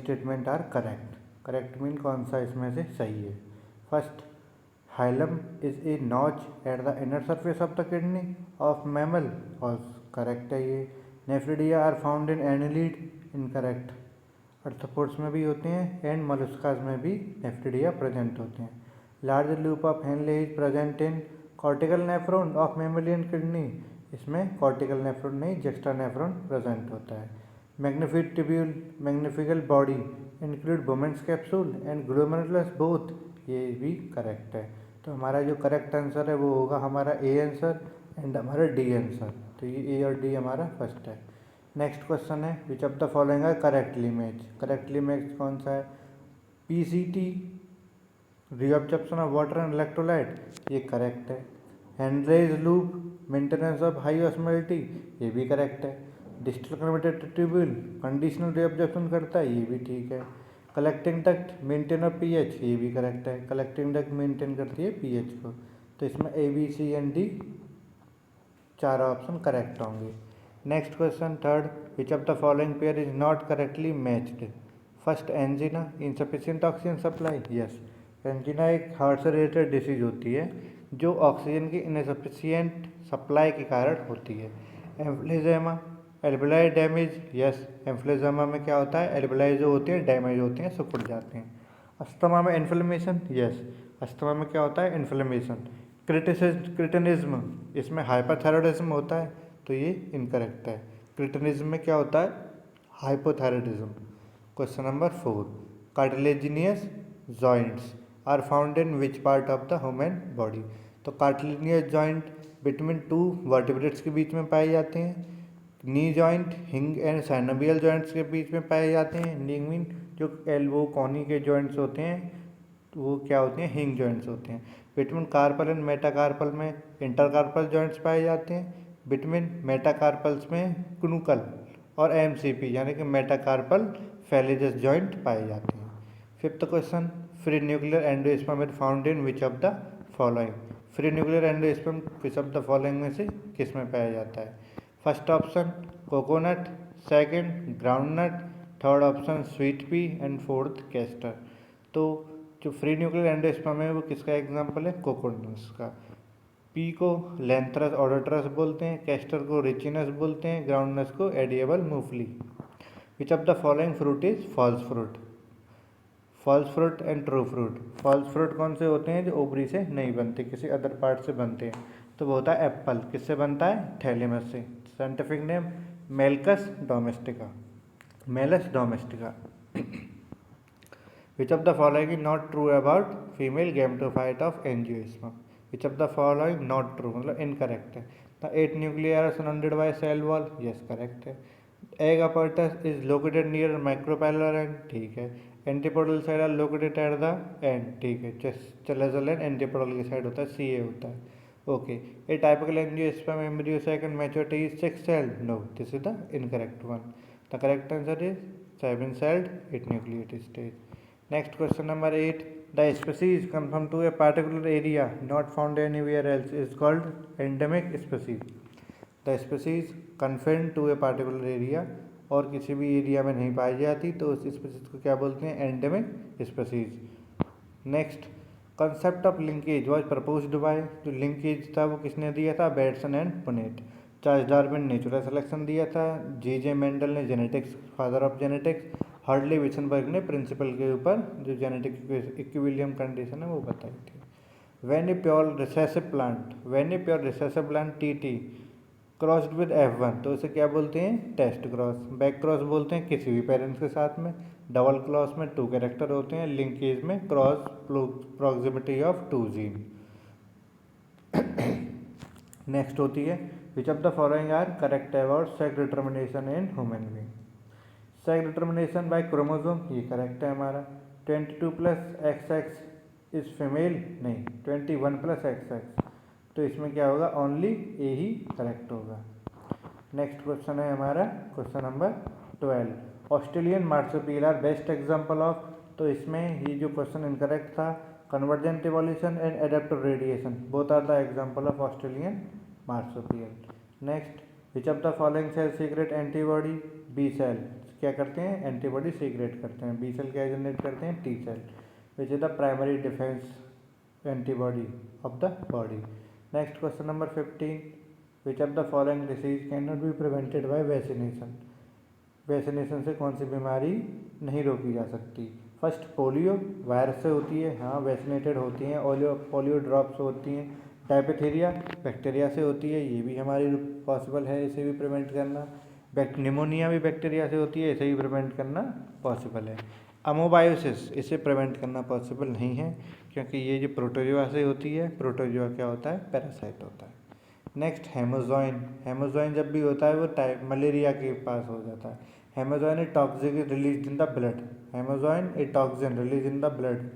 Statement are correct. Correct mean कौन सा इसमें से सही है। First, hilum is a notch at the inner surface of the kidney of mammal. False, correct है ये। Nephridia are found in annelid, incorrect. Arthropods में भी होते हैं एंड मोलस्कास में भी नेफ्रिडिया प्रेजेंट होते हैं। Large loop of Henle is present in cortical nephron of mammalian kidney. इसमें कॉर्टिकल नेफ्रॉन नहीं, जेक्स्ट्रा नेफ्रॉन प्रेजेंट होता है। Magnific tubule, magnifical body include women's capsule and glomerulus both, ये भी करेक्ट है। तो हमारा जो करेक्ट आंसर है वो होगा हमारा ए आंसर एंड हमारा डी आंसर। तो ये ए और डी हमारा फर्स्ट है। नेक्स्ट क्वेश्चन है which of the following are correctly match. Correctly match कौन सा है? PCT, reabsorption of water and electrolyte, ये करेक्ट है। Henle's loop, maintenance of high osmolality, ये भी करेक्ट है। Distal converted tubule conditional reabsorption करता है, ये भी ठीक है। Collecting duct maintain of pH, ये भी करेक्ट है। कलेक्टिंग डक्ट मेंटेन करती है पीएच को। तो इसमें A B C and D चार ऑप्शन करेक्ट होंगे। Next question third, which of the following pair is not correctly matched. First, angina, insufficient oxygen supply. Yes, angina एक heart से related disease होती है जो ऑक्सीजन की इनसफिशिएंट सप्लाई के कारण होती है। एम्फिलीजेमा, एल्वेलाई डैमेज। यस, एम्फिलीजेमा में क्या होता है, एल्वेलाई जो होती है डैमेज होती हैं, सिकुड़ जाते हैं। अस्थमा में इन्फ्लेमेशन। यस, अस्थमा में क्या होता है, इन्फ्लेमेशन। क्रिटिनिज्म, इसमें हाइपरथायरॉयडिज्म होता है, तो ये इनकरेक्ट है। क्रिटिनिज्म में क्या होता है, hypothyroidism. Question number 4, cartilaginous joints are found in which part of the human body. तो cartilaginous joint between two vertebrates के बीच में पाए जाते हैं। Knee joint hinge and synovial joints के बीच में पाए जाते हैं। नी मीन जो एल्बो कॉनी के जॉइंट्स होते हैं तो वो क्या होते हैं, हिंग जॉइंट्स होते हैं। बिटवीन कार्पल एंड मेटाकार्पल में इंटरकार्पल जॉइंट्स पाए जाते हैं। बिटवीन मेटाकार्पल्स में क्नूकल और एमसीपी यानी कि मेटाकार्पल फैलेजस जॉइंट पाए जाते हैं। Fifth question, free nuclear endosperm is found in which of the following. Free nuclear endosperm which of the following में से किस में पाया जाता है? First option coconut, second groundnut, third option sweet pea and fourth castor. तो जो free nuclear endosperm है वो किसका एग्जाम्पल है? कोकोनट्स का। पी को लैंथरस ऑडोटरस बोलते हैं, कैस्टर को रिचिनस बोलते हैं, ग्राउंडनट्स को एडिएबल मूंगफली। Which of the following fruit is false fruit. False fruit and true fruit. False fruit कौन से होते हैं? जो ओवरी से नहीं बनते, किसी अदर पार्ट से बनते हैं। तो वो होता है एप्पल। किससे बनता है? थैलेमस से। Scientific name malus domestica, malus domestica. Which of the following is not true about female gametophyte of angiosperm. Which of the following not true मतलब इनकरेक्ट है। The 8 nuclear are surrounded by cell wall. Yes, correct है। Egg apparatus is located near micropylar end, ठीक है। Antipodal side are located at the end, ठीक है। Chalazal end antipodal की side होता है, सी ए होता है। Okay, a typical angiosperm embryo second maturity is 6 celled। No, this is the incorrect one. The correct answer is 7 celled 8 nucleated stage. Next question number 8. The species confined to a particular area not found anywhere else is called endemic species. The species confined to a particular area और किसी भी area में नहीं पाई जाती तो उस species को क्या बोलते हैं? Endemic species. Next, concept of linkage was proposed by. जो लिंकेज था वो किसने दिया था? Bateson and Punnett. Charles Darwin natural selection दिया था। जे मेंडल ने genetics, father of genetics. Hardy Weinberg ने प्रिंसिपल के ऊपर जो जेनेटिक इक्विलिब्रियम कंडीशन है वो बताई थी। When a pure recessive plant TT crossed with F1 तो उसे क्या बोलते हैं? Test cross. बैक क्रॉस बोलते हैं किसी भी पेरेंट्स के साथ में। डबल क्रॉस में 2 कैरेक्टर होते हैं। लिंकेज में cross proximity of 2 gene. Next होती है which of the following are correct about sex determination in human being. Sex determination by chromosome, ये करेक्ट है हमारा। 22+XX इज फीमेल, नहीं 21+XX। तो इसमें क्या होगा? ओनली ए ही करेक्ट होगा। नेक्स्ट क्वेश्चन है हमारा question number 12। Australian marsupial are best example of. तो इसमें ये जो क्वेश्चन इनकरेक्ट था, convergent evolution and adaptive radiation both are the example of Australian marsupial. Next, which of the following cell secrete antibody? B cell. क्या करते हैं, antibody secret करते हैं। बी सेल क्या जनरेट करते हैं, T cell, which is the primary defense antibody of the body. Next question number 15, which of the following disease can not be prevented by vaccination. Vaccination से कौन सी बीमारी नहीं रोकी जा सकती। फर्स्ट, पोलियो वायरस से होती है, हाँ वैक्सीनेटेड होती हैं, पोलियो ड्रॉप्स होती हैं। डायपेथीरिया बैक्टीरिया से होती है, ये भी हमारी पॉसिबल है, इसे भी प्रिवेंट करना। निमोनिया भी बैक्टीरिया से होती है, इसे भी प्रिवेंट करना पॉसिबल है। अमोबायोसिस, इसे प्रिवेंट करना पॉसिबल नहीं है क्योंकि ये जो प्रोटोजोआ से होती है, प्रोटोजोआ क्या होता है, पैरासाइट होता है। Next, haemozoin. हेमोजॉइन जब भी होता है वो मलेरिया के पास हो जाता है। Haemozoin a toxin release in the blood, haemozoin a toxin release in the blood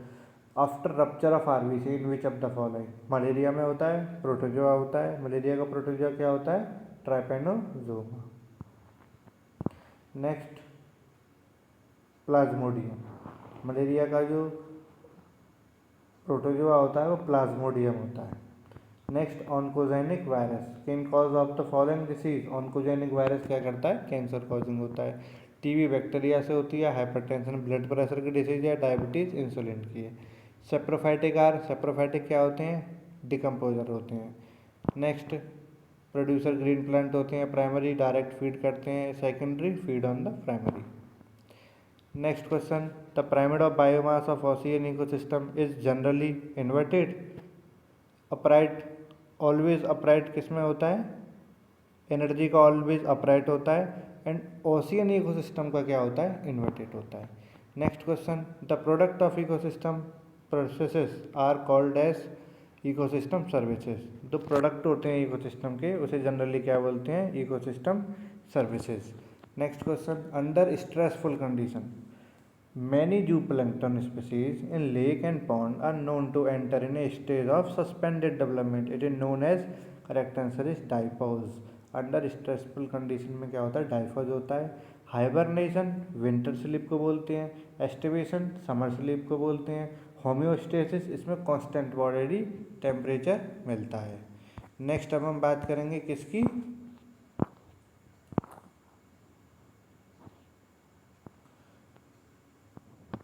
after rupture of RBC in which of the following. Malaria में होता है, प्रोटोजोआ होता है। मलेरिया का प्रोटोजोआ क्या होता है, ट्राइपेनोसोमा। Next, Plasmodium. मलेरिया का जो प्रोटोजोआ होता है वो प्लाज्मोडियम होता है। Next, oncogenic virus can cause of the following disease. Oncogenic virus क्या करता है, कैंसर कॉजिंग होता है। टीबी बैक्टीरिया से होती है, हाइपरटेंशन ब्लड प्रेशर की डिसीज है, डायबिटीज इंसुलिन की है। सेप्रोफाइटिक आर, सेप्रोफाइटिक क्या होते हैं, डिकम्पोजर होते हैं। नेक्स्ट, प्रोड्यूसर ग्रीन प्लांट होते हैं। प्राइमरी डायरेक्ट फीड करते हैं, secondary feed on the primary. Next question, the pyramid of biomass of ocean ecosystem is generally inverted। Upright, always upright किस में होता है, एनर्जी का ऑलवेज अपराइट होता है, एंड ओशियन इकोसिस्टम का क्या होता है, इन्वर्टेड होता है। Next question, the product of ecosystem processes are called as ecosystem services. जो प्रोडक्ट होते हैं इकोसिस्टम के उसे जनरली क्या बोलते हैं, ecosystem services. Next question, under stressful condition many zooplankton species in lake and pond are known to enter in a stage of suspended development, it is known as, correct answer is diapause। Under stressful condition में क्या होता है, डाइफॉज होता है। Hibernation winter sleep को बोलते हैं, aestivation summer sleep को बोलते हैं, होम्योस्टेसिस इसमें कांस्टेंट बॉडी टेम्परेचर मिलता है। नेक्स्ट अब हम बात करेंगे किसकी,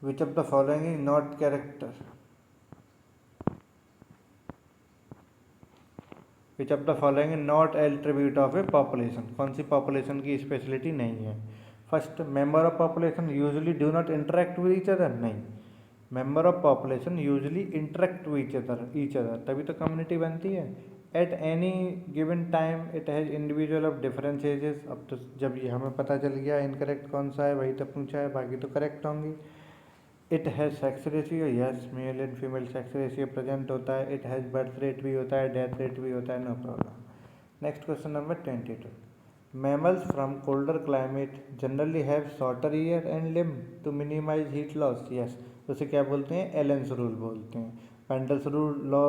which of the following is not character, which of the following is not attribute of a population। कौन सी पॉपुलेशन की स्पेशलिटी नहीं है। First, member of population usually do not interact with each other, नहीं, member of population usually interact with each other तभी तो community बनती है। At any given time it has individual of different ages. अब तो जब ये हमें पता चल गया इनकरेक्ट कौन सा है, वही तो पूछा है, बाकी तो करेक्ट होंगी। It has sex ratio, yes male and female sex ratio present होता है। इट हैज़ बर्थ रेट भी होता है, डेथ रेट भी होता है, no problem. Next question number 22, mammals from colder climate generally have shorter ear and limb to minimize heat loss, yes, उसे क्या बोलते हैं, एलेंस रूल बोलते हैं। पेंडल्स रूल लॉ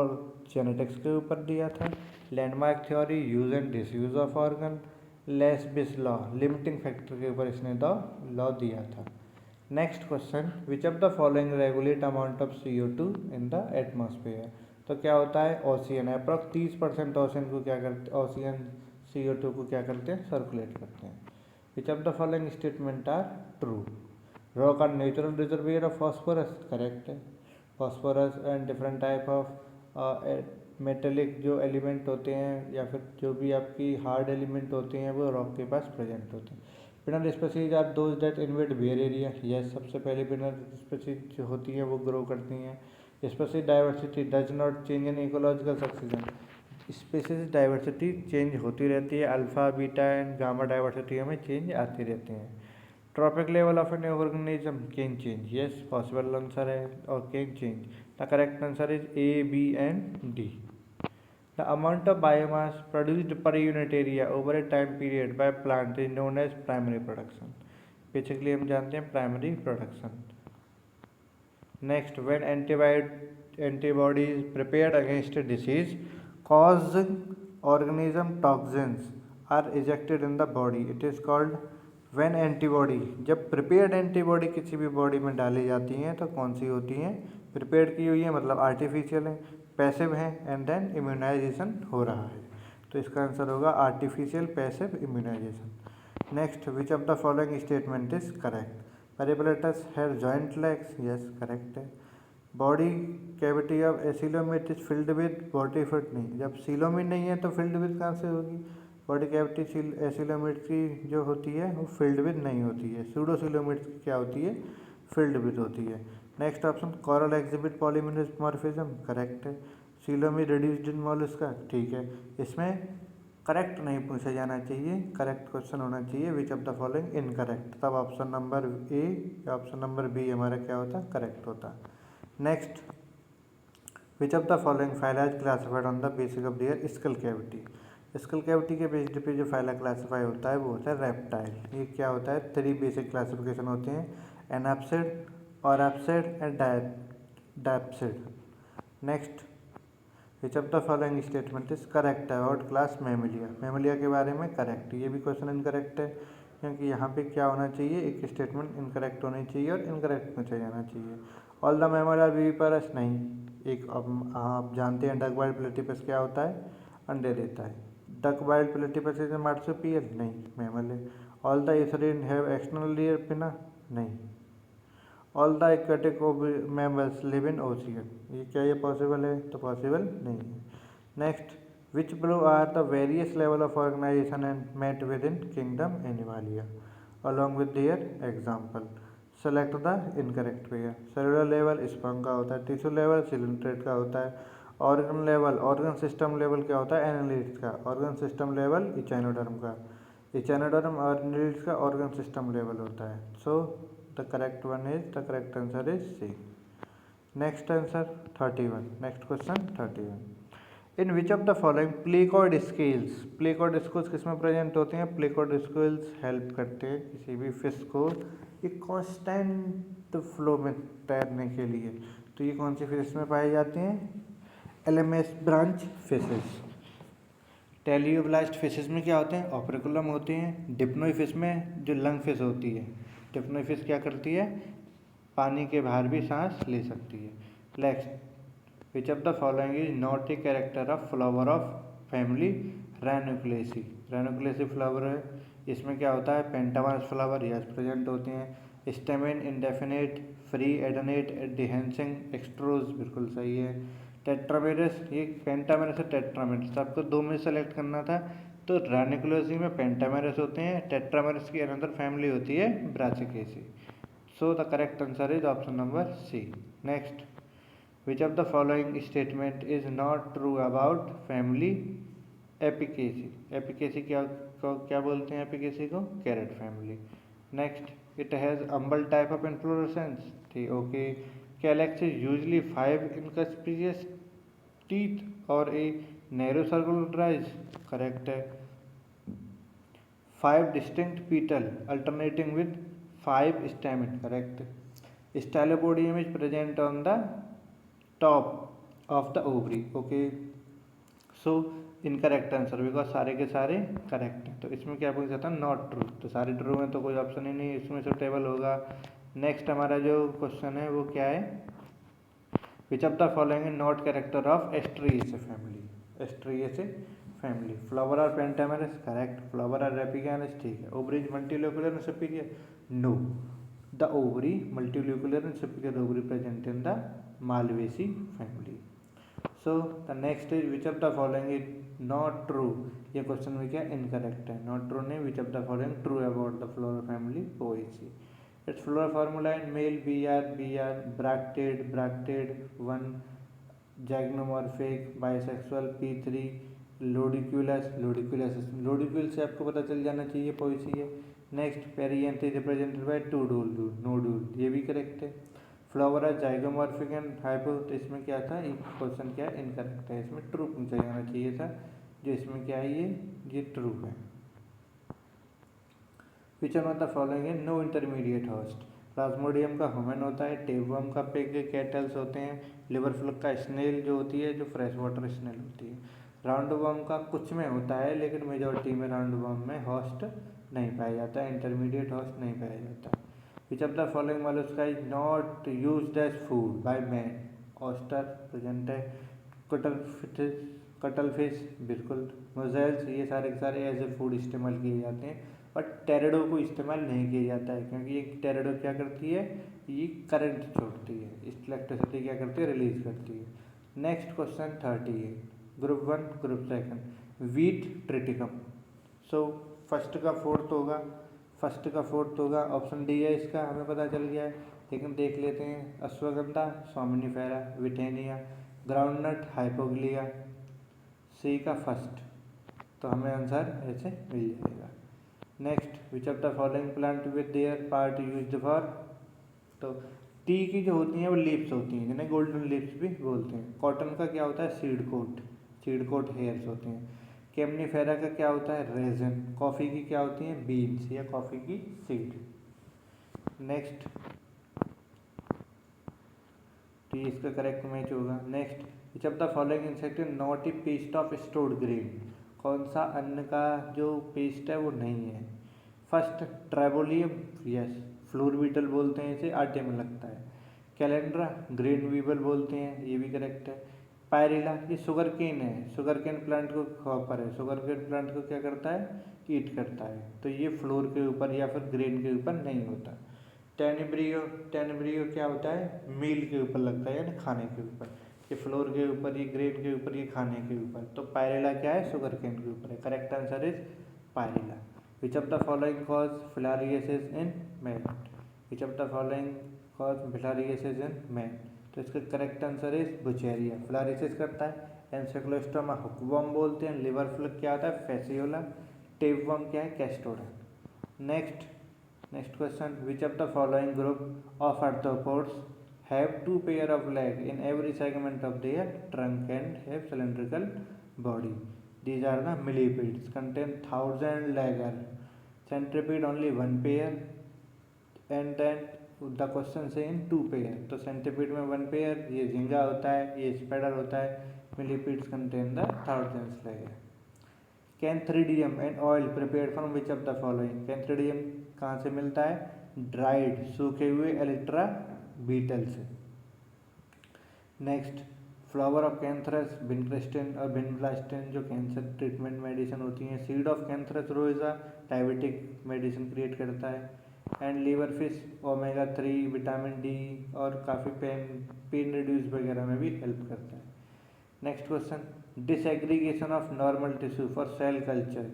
जेनेटिक्स के ऊपर दिया था। Lamarck theory, use and disuse of organ. Liebig's law limiting factor के ऊपर इसने लॉ दिया था। Next question, which of the following regulate amount of CO2 in the atmosphere. तो क्या होता है, ओशियन अप्रॉक्स 30% ओशियन को क्या करते, ओशियन CO2 को क्या करते हैं, सर्कुलेट करते हैं। Which of the following statement are true. Rock are natural reservoir of phosphorus, correct है। Phosphorus and different type of metallic जो एलिमेंट होते हैं या फिर जो भी आपकी हार्ड एलिमेंट होते हैं वो रॉक के पास प्रेजेंट होते हैं। Pioneer species are those that invade bare area, yes, सबसे पहले पिनर स्पीसीज जो होती हैं वो ग्रो करती हैं। Species diversity does not change in ecological succession, species diversity change होती रहती है, alpha beta and gamma diversity में चेंज आती रहती हैं। Trophic level of an organism can change, yes possible answer है, और can change, the correct answer is A, B and D। The amount of biomass produced per unit area over a time period by plant is known as primary production। Basically हम जानते हैं primary production। Next, when antibody is prepared against a disease causing organism toxins are ejected in the body, it is called when antibody। जब prepared antibody किसी भी body में डाली जाती हैं तो कौन सी होती हैं, प्रिपेयर्ड की हुई है मतलब आर्टिफिशियल है, पैसिव है, एंड देन इम्यूनाइजेशन हो रहा है, तो इसका आंसर होगा artificial passive immunization. Next, which of the following statement is correct? Periplaneta have joint legs, yes correct है। Body cavity of acoelomate is filled with body fluid, नहीं, जब सीलोमिड नहीं है तो फिल्ड विद कहाँ से होगी? बॉडी कैविटी एसिलोमेट की जो होती है वो फिल्ड विद नहीं होती है, सूडोसिलोमेट की क्या होती है? फिल्ड विद होती है। Next option, coral exhibit polymorphism, correct है। सीलोमिड रिड्यूस्ड इन मॉलस्का, ठीक है। इसमें करेक्ट नहीं पूछा जाना चाहिए, करेक्ट क्वेश्चन होना चाहिए which of the following incorrect, तब ऑप्शन नंबर ए या ऑप्शन नंबर बी हमारा क्या होता? करेक्ट होता। Next, which of the following phyla is classified on the basis of their skull cavity? Skull cavity के based पे जो फाइला क्लासीफाई होता है वो होता है रेप्टाइल। ये क्या होता है? 3 बेसिक क्लासिफिकेशन होते हैं, एनाप्सिड, ऑरैप्सिड and diapsid. Next, which of the following statement is correct about class mammalia? Mammalia के बारे में करेक्ट, ये भी क्वेश्चन इनकरेक्ट है क्योंकि यहाँ पे क्या होना चाहिए? एक स्टेटमेंट इनकरेक्ट होनी चाहिए और इनकरेक्ट पूछा जाना चाहिए। ऑल द मैमल आर विविपारस, नहीं। एक आप जानते हैं डक वाइल्ड प्लेटिपस क्या होता है? अंडे देता है। Duck billed platypus is a marsupial, नहीं, मैमल है। All the eutherian have external ear pinna, नहीं। All the aquatic mammals live in ocean, ये क्या ये पॉसिबल है? तो पॉसिबल नहीं है। Next, which blue are the various level of organisation and met with in kingdom Animalia along with their example? Select the incorrect pair. Cellular level sperm का होता है, टिश्यू लेवल सिलिंट्रेट का होता है, organ level, organ system level क्या होता है? Annelids का। ऑर्गन सिस्टम लेवल इचाइनोडर्म का, इचाइनोडर्म और एनालिट्स का ऑर्गन सिस्टम लेवल होता है। So the correct one is, the correct answer is C. Next answer 31, next question 31। In which of the following placoid scales, placoid scales किस में present होते हैं? प्लेकॉर्ड scales help करते हैं किसी भी फिश को एक कांस्टेंट फ्लो में तैरने के लिए। तो ये कौन सी फिश में पाए जाते हैं? Elasmobranch fishes. Teleost fishes में क्या होते हैं? ऑपरेकुलम होते हैं। डिप्नोई फिश में जो लंग फिश होती है, डिप्नोई फिश क्या करती है? पानी के बाहर भी सांस ले सकती है। Next, which of the following is not a character of flower of family Ranunculaceae? Ranunculaceae flower है, इसमें क्या होता है? पेंटामरस फ्लावर यस प्रेजेंट होते हैं। स्टेमेन इंडेफिनेट, फ्री एडनेट, डिहेंसिंग, एक्सट्रोज, बिल्कुल सही है। टेट्रामेरस, ये पेंटामेरस और टेट्रामेरस, आपको 2 में सेलेक्ट करना था। तो रैनिकुलोसी में पेंटामेरस होते हैं, टेट्रामेरस की अनदर फैमिली होती है Brassicaceae. So the correct answer is option number C. Next, which of the following statement is not true about family Apiaceae? Apiaceae क्या बोलते हैं? एपिकेसी को carrot family. Next, it has umbel type of inflorescence, ठीक, okay. Calyx is usually 5 inconspicuous teeth और a narrow circular rise, correct है। 5 distinct petal alternating with 5 stamen, correct. Stylopodium is present on the top of the ovary, okay. So incorrect answer, because सारे के सारे correct हैं। तो इसमें क्या पूछ जाता है? Not true. तो सारे ट्रू हैं तो कोई ऑप्शन ही नहीं इसमें सुटेबल होगा। नेक्स्ट हमारा जो क्वेश्चन है वो क्या है? Which of the following is not character of Asteraceae family? Asteraceae family, flower are pentamerous, correct. Flower are epigynous, ठीक है। Ovary multilocular and superior, no. The ovary multilocular and superior ovary present in the Malvaceae family. So the next is which of the following is not true? ये question में क्या incorrect है? Not true नहीं, which of the following true about the floral family Poaceae? Its floral formula in male BR, bracteate 1, zygomorphic, bisexual P3, lodicule से आपको पता चल जाना चाहिए पोएसी है। Next, perianth is represented by 2 dual, no dual, ये भी करेक्ट है। फ्लावर है जाइगोमॉर्फिक एंड हाइपो, तो इसमें क्या था? एक क्वेश्चन क्या है? इनकरेक्ट है, इसमें ट्रू पूछा जाना चाहिए था, जो इसमें क्या है? ये ट्रू है। Which one of the following है नो इंटरमीडिएट होस्ट? प्लाज्मोडियम का ह्यूमन होता है, टेपवर्म का पिग, कैटल्स होते हैं, लिवर फ्लग का स्नेल जो होती है, जो फ्रेश वाटर स्नेल होती है। राउंड वर्म का कुछ में होता है लेकिन मेजॉरिटी में राउंड वर्म में होस्ट नहीं पाया जाता है, इंटरमीडिएट होस्ट नहीं पाया जाता। Which of the following Mollusca is not used as food by man? Oyster present है, कटल फिश बिल्कुल, मोजेल्स, ये सारे के सारे एज ए फूड इस्तेमाल किए जाते हैं बट टेरेडो को इस्तेमाल नहीं किया जाता है क्योंकि ये टेरेडो क्या करती है, ये करंट छोड़ती है, इलेक्ट्रिसिटी क्या करती है, रिलीज करती है। Next question 38, group 1 group 2 wheat Triticum. So first का फोर्थ होगा ऑप्शन डी है इसका, हमें पता चल गया है। लेकिन देख लेते हैं, अश्वगंधा सोमनीफेरा, विटेनिया, ग्राउंडनट हाइपोग्लिया, सी का फर्स्ट, तो हमें आंसर ऐसे मिल जाएगा। Next, which of the following plant with their part used for, तो टी की जो होती हैं वो लीव्स होती हैं जिन्हें गोल्डन लीव्स भी बोलते हैं। कॉटन का क्या होता है, सीड कोट हेयर्स होते हैं। केमनीफेरा का क्या होता है, रेजिन। कॉफ़ी की क्या होती हैं, बीन्स या कॉफ़ी की सीड। नेक्स्ट, तो ये इसका करेक्ट मैच होगा। Next, which of the following insect is not A paste of stored grain, कौन सा अन्न का जो पेस्ट है वो नहीं है। First, Tribolium, yes, flour beetle बोलते हैं इसे, आटे में लगता है। कैलेंड्रा, ग्रेन वीबल बोलते हैं, ये भी करेक्ट है। पायरिला, ये शुगर केन है, शुगर केन प्लांट को खॉपर है, शुगर केन प्लांट को क्या करता है, ईट करता है, तो ये फ्लोर के ऊपर या फिर ग्रेन के ऊपर नहीं होता। टेनब्रियो क्या होता है, मील के ऊपर लगता है यानी खाने के ऊपर, ये फ्लोर के ऊपर, ये ग्रेन के ऊपर, ये खाने के ऊपर। तो पायरिला क्या है, शुगर केन के ऊपर है। Correct answer is Pyrilla. Which of the following cause filariasis in man, which of the following cause filariasis in man, तो इसका correct answer is Wuchereria. Filariasis करता है। एंसेफलोस्टोमा हुकवर्म बोलते हैं। लिवर फ्लग क्या होता है, फेसियोला। टेपवर्म क्या है, Cestoda. Next question, which of the following group of arthropods have two pair of leg in every segment of their trunk and have cylindrical body. These are the millipedes, contain 1000 lager. Centipede only one pair, and then the question say in two pair. तो centipede में one pair, ये झिंगा होता है, ये spider होता है, millipedes contain the thousands lager. Cantharidin and oil prepared from which of the following, cantharidin कहाँ से मिलता है, ड्राइड, सूखे हुए एलेक्ट्रा बीटल से। Next, flower of Catharanthus, vincristine और विनब्लास्टिन जो कैंसर ट्रीटमेंट मेडिसिन होती हैं। सीड ऑफ कैंथरस रोजा डायबिटिक मेडिसिन क्रिएट करता है। And liver fish omega 3, vitamin D और काफ़ी पेन रिड्यूस वगैरह में भी हेल्प करता है। Next question, disaggregation of normal tissue for cell culture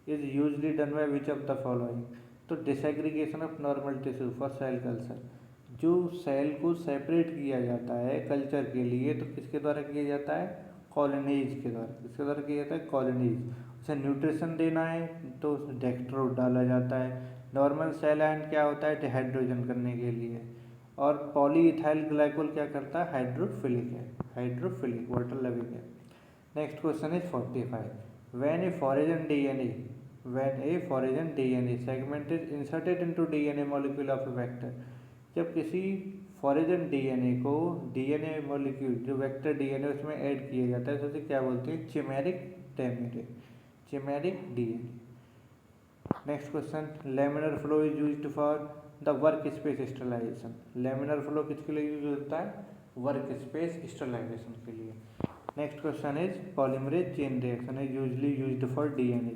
is usually done by which of the following, तो disaggregation of normal tissue for cell culture, जो cell को सेपरेट किया जाता है कल्चर के लिए, तो किसके द्वारा किया जाता है, कॉलोनीज के द्वारा। किसके द्वारा किया जाता है, कॉलोनीज। उसे न्यूट्रिशन देना है तो उसमें डेक्स्ट्रोज डाला जाता है। नॉर्मल सेल आयन क्या होता है, डिहाइड्रोजन करने के लिए। और पॉलीइथाइल ग्लाइकोल क्या करता है, हाइड्रोफिलिक है, हाइड्रोफिलिक वाटर लविंग है। Next question is 45, when a foreign DNA segment is inserted into DNA molecule of a vector, जब किसी फॉरेन डीएनए को डीएनए मॉलिक्यूल जो वेक्टर डीएनए उसमें ऐड किया जाता है तो उसे क्या बोलते हैं, chimeric DNA. Next question, laminar flow is used for the work space sterilisation, laminar flow किसके लिए यूज होता है, वर्क स्पेस स्टेरिलाइजेशन के लिए। Next question is polymerase chain reaction is usually used for DNA,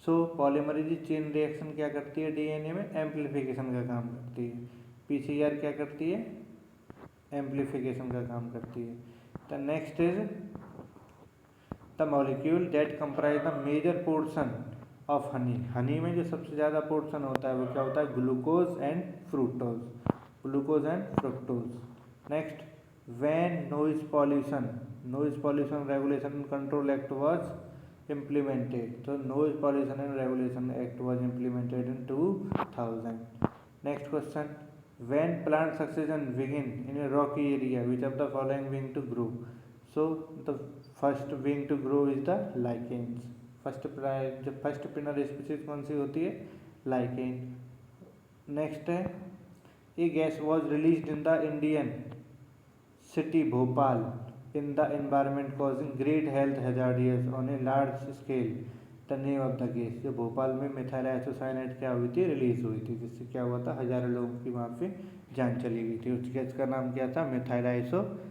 so polymerase chain reaction क्या करती है, DNA में एम्प्लीफिकेशन का काम करती है। पीसीआर क्या करती है, एम्प्लीफिकेशन का काम करती है। The next is the molecule that comprise the major portion of honey, honey में जो सबसे ज़्यादा पोर्शन होता है वो क्या होता है, glucose and fructose, glucose and fructose. Next, when noise pollution regulation and control act was implemented, तो noise pollution and regulation act was implemented in 2000। Next question, when plant succession begin in a rocky area, which of the following wing to grow, so the first wing to grow is the lichens, first pioneer species कौन सी होती है, lichen. Next है, a gas was released in the Indian city Bhopal in the environment causing great health hazardous on a large scale, the name of the gas, जो भोपाल में methyl isocyanate क्या हुई थी, रिलीज हुई थी, जिससे क्या हुआ था, हजारों लोगों की वहाँ पे जान चली गई थी। उस गैस का नाम क्या था, मिथाइल आइसोसाइनेट।